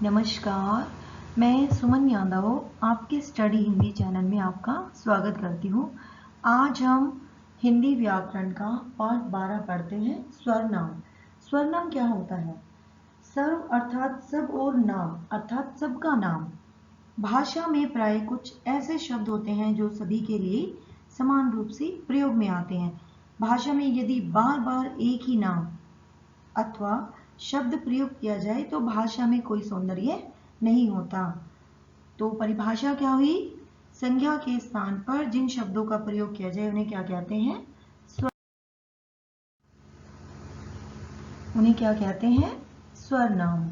नमस्कार, मैं सुमन यादव आपके स्टडी हिंदी चैनल में आपका स्वागत करती हूँ। आज हम हिंदी व्याकरण का पाठ 12 पढ़ते हैं। स्वरनाम। स्वरनाम क्या होता है? सर्व अर्थात सब और नाम अर्थात सबका नाम। भाषा में प्राय कुछ ऐसे शब्द होते हैं जो सभी के लिए समान रूप से प्रयोग में आते हैं। भाषा में यदि बार बार एक ही नाम अथवा शब्द प्रयोग किया जाए तो भाषा में कोई सौंदर्य नहीं होता। तो परिभाषा क्या हुई? संज्ञा के स्थान पर जिन शब्दों का प्रयोग किया जाए उन्हें क्या कहते हैं? उन्हें क्या कहते हैं? स्वरनाम।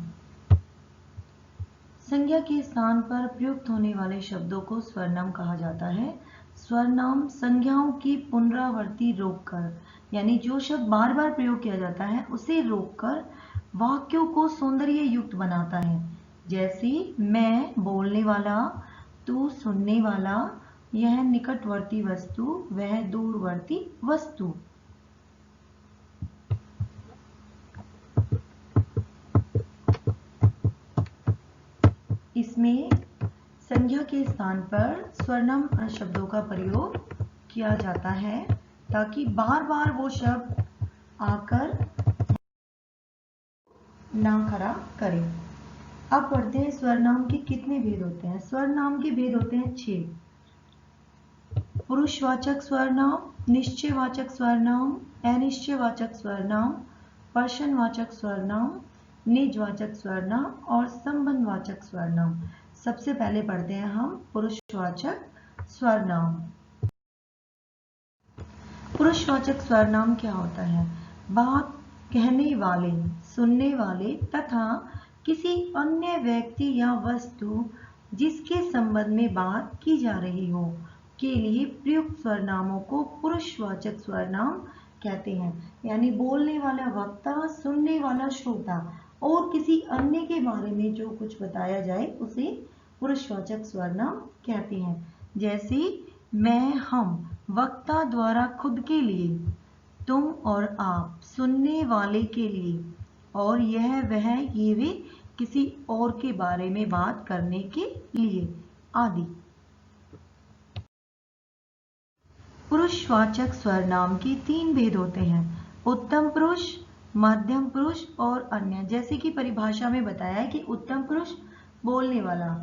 संज्ञा के स्थान पर प्रयुक्त होने वाले शब्दों को स्वरनाम कहा जाता है। स्वरनाम संज्ञाओं की पुनरावृत्ति रोककर, यानी जो शब्द बार बार प्रयोग किया जाता है उसे रोककर वाक्यों को सौंदर्य युक्त बनाता है। जैसे मैं बोलने वाला, तू सुनने वाला, यह निकटवर्ती वस्तु, वह दूरवर्ती वस्तु। इसमें संज्ञा के स्थान पर स्वरनाम शब्दों का प्रयोग किया जाता है ताकि बार बार वो शब्द आकर ना खड़ा करें। अब पढ़ते हैं स्वरनाम के कितने भेद होते हैं। स्वरनाम के भेद होते हैं 6। पुरुषवाचक स्वरनाम, निश्चयवाचक स्वरनाम, अनिश्चयवाचक स्वरनाम, पर्शनवाचक स्वरनाम, निजवाचक स्वरनाम और संबंधवाचक स्वरनाम। सबसे पहले पढ़ते हैं हम पुरुषवाचक स्वरनाम। पुरुषवाचक स्वरनाम क्या होता है? बात कहने वाले, सुनने वाले तथा किसी अन्य व्यक्ति या वस्तु जिसके संबंध में बात की जा रही हो के लिए प्रयुक्त स्वरनामों को पुरुषवाचक स्वरनाम कहते हैं। यानी बोलने वाला वक्ता, सुनने वाला श्रोता और किसी अन्य के बारे में जो कुछ बताया जाए उसे पुरुषवाचक स्वरनाम कहते हैं। जैसे मैं, हम, वक्ता द्वारा खुद के लिए, तुम और आप सुनने वाले के लिए, और यह वह ये वे किसी और के बारे में बात करने के लिए आदि। पुरुषवाचक स्वरनाम के 3 भेद होते हैं: उत्तम पुरुष, मध्यम पुरुष और अन्य। जैसे कि परिभाषा में बताया है कि उत्तम पुरुष बोलने वाला,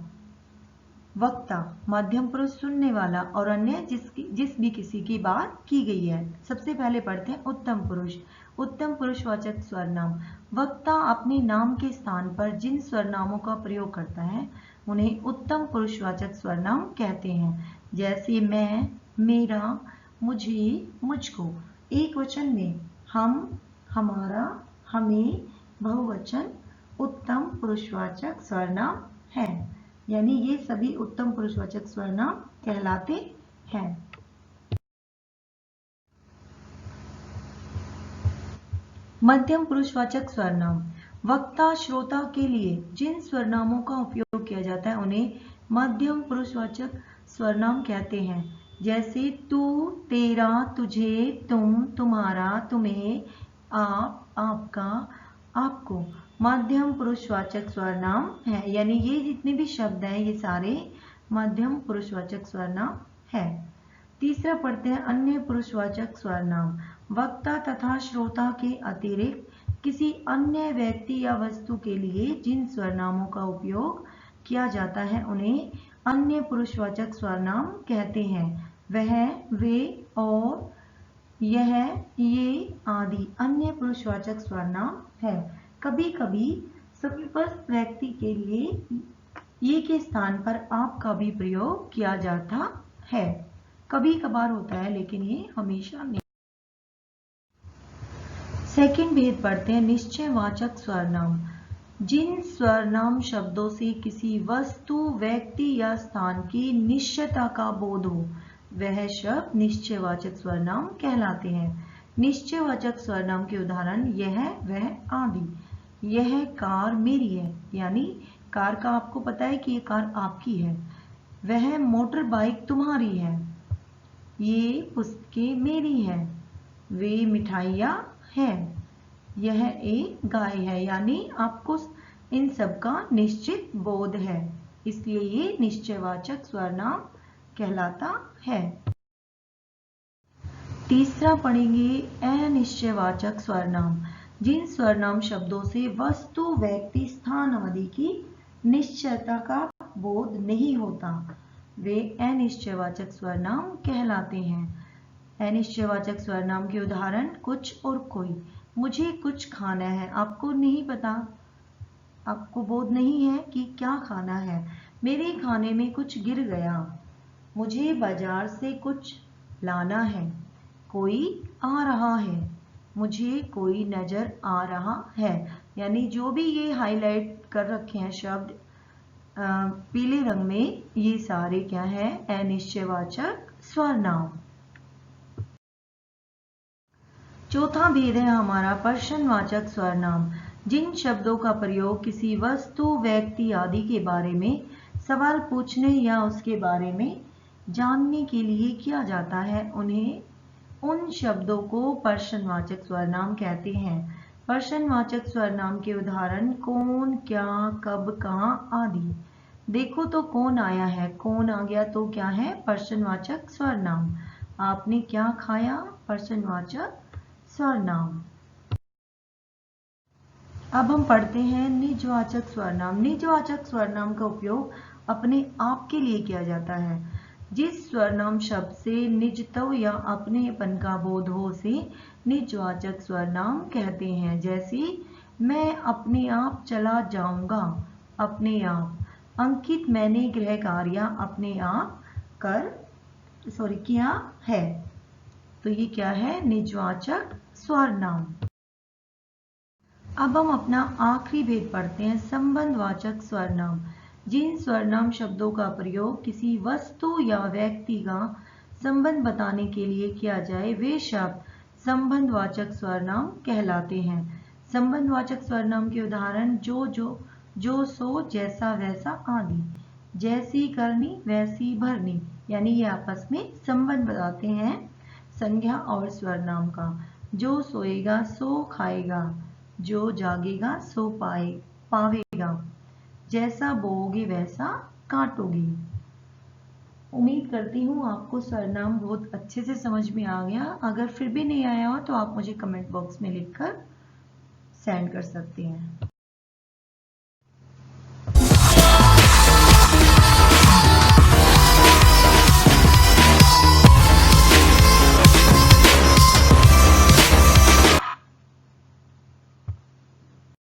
वक्ता, मध्यम पुरुष सुनने वाला और अन्य जिस भी किसी की बात की गई है। सबसे पहले पढ़ते हैं उत्तम पुरुष। उत्तम पुरुषवाचक स्वरनाम। वक्ता अपने नाम के स्थान पर जिन स्वरनामों का प्रयोग करता है उन्हें उत्तम पुरुषवाचक स्वरनाम कहते हैं। जैसे मैं, मेरा, मुझे, मुझको। एक वचन में हम, हमारा, हमें। बहुवचन उत्तम पुरुषवाचक स्वरनाम है। यानी ये सभी उत्तम पुरुषवाचक स्वरनाम कहलाते हैं। मध्यम पुरुषवाचक स्वरनाम। वक्ता श्रोता के लिए जिन स्वरनामों का उपयोग किया जाता है उन्हें मध्यम पुरुषवाचक स्वरनाम कहते हैं। जैसे तू, तेरा, तुझे, तुम, तुम्हारा, तुम्हें, आप, आपका, आपको। मध्यम पुरुषवाचक स्वरनाम है। यानी ये जितने भी शब्द हैं ये सारे मध्यम पुरुषवाचक स्वरनाम है। तीसरा पढ़ते हैं अन्य पुरुषवाचक स्वरनाम। वक्ता तथा श्रोता के अतिरिक्त किसी अन्य व्यक्ति या वस्तु के लिए जिन स्वरनामों का उपयोग किया जाता है उन्हें अन्य पुरुषवाचक स्वरनाम कहते हैं। वह, वे और यह, ये आदि अन्य पुरुषवाचक स्वरनाम है। कभी कभी समीपस्थ व्यक्ति के लिए ये के स्थान पर आप का भी प्रयोग किया जाता है। कभी कभार होता है लेकिन ये हमेशा नहीं। सेकंड भेद पढ़ते हैं निश्चयवाचक स्वरनाम। जिन स्वरनाम शब्दों से किसी वस्तु, व्यक्ति या स्थान की निश्चयता का बोध हो वह शब्द निश्चयवाचक स्वरनाम कहलाते हैं। निश्चयवाचक स्वरनाम के उदाहरण यह, वह आदि। यह कार मेरी है, यानी कार का आपको पता है कि ये कार आपकी है। वह मोटर बाइक तुम्हारी है। ये पुस्तकें मेरी हैं। वे मिठाइयाँ हैं। यह एक गाय है, यानी आपको इन सब का निश्चित बोध है, इसलिए ये निश्चयवाचक स्वरनाम कहलाता है। तीसरा पढ़ेंगे अनिश्चयवाचक स्वरनाम। जिन स्वरनाम शब्दों से वस्तु, व्यक्ति, स्थान आदि की निश्चयता का बोध नहीं होता, वे अनिश्चयवाचक स्वरनाम कहलाते हैं। अनिश्चयवाचक स्वरनाम के उदाहरण कुछ और कोई। मुझे कुछ खाना है, आपको नहीं पता, आपको बोध नहीं है कि क्या खाना है। मेरे खाने में कुछ गिर गया। मुझे बाजार से कुछ लाना है। कोई आ रहा है। मुझे कोई नजर आ रहा है। यानी जो भी ये हाईलाइट कर रखे हैं शब्द पीले रंग में, ये सारे क्या है? अनिश्चयवाचक स्वरनाम। चौथा भेद है हमारा प्रश्नवाचक स्वरनाम। जिन शब्दों का प्रयोग किसी वस्तु, व्यक्ति आदि के बारे में सवाल पूछने या उसके बारे में जानने के लिए किया जाता है, उन शब्दों को प्रश्नवाचक स्वरनाम कहते हैं। प्रश्नवाचक स्वरनाम के उदाहरण कौन, क्या, कब, कहाँ आदि। देखो तो कौन आया है, कौन आ गया तो क्या है? प्रश्नवाचक स्वरनाम। आपने क्या खाया? प्रश्नवाचक स्वरनाम। अब हम पढ़ते हैं निजवाचक स्वरनाम। निजवाचक स्वरनाम का उपयोग अपने आप के लिए किया जाता है। जिस स्वरनाम शब्द से निजत्व या अपनेपन का बोध हो उसे निजवाचक स्वरनाम कहते हैं। जैसे मैं अपने आप चला जाऊंगा, अपने आप। अंकित मैंने गृह कार्य अपने आप किया है। तो ये क्या है? निजवाचक स्वरनाम। अब हम अपना आखिरी भेद पढ़ते हैं, संबंधवाचक स्वरनाम। जिन स्वरनाम शब्दों का प्रयोग किसी वस्तु या व्यक्ति का संबंध बताने के लिए किया जाए, वे शब्द संबंधवाचक स्वरनाम कहलाते हैं। संबंधवाचक स्वरनाम के उदाहरण जो सो, जैसा वैसा आदि। जैसी करनी वैसी भरनी, यानी ये आपस में संबंध बताते हैं संज्ञा और स्वरनाम का। जो सोएगा सो खाएगा, जो जागेगा सो पावेगा। जैसा बोओगे वैसा काटोगे। उम्मीद करती हूँ आपको स्वरनाम बहुत अच्छे से समझ में आ गया। अगर फिर भी नहीं आया हो तो आप मुझे कमेंट बॉक्स में लिखकर सेंड कर सकते हैं।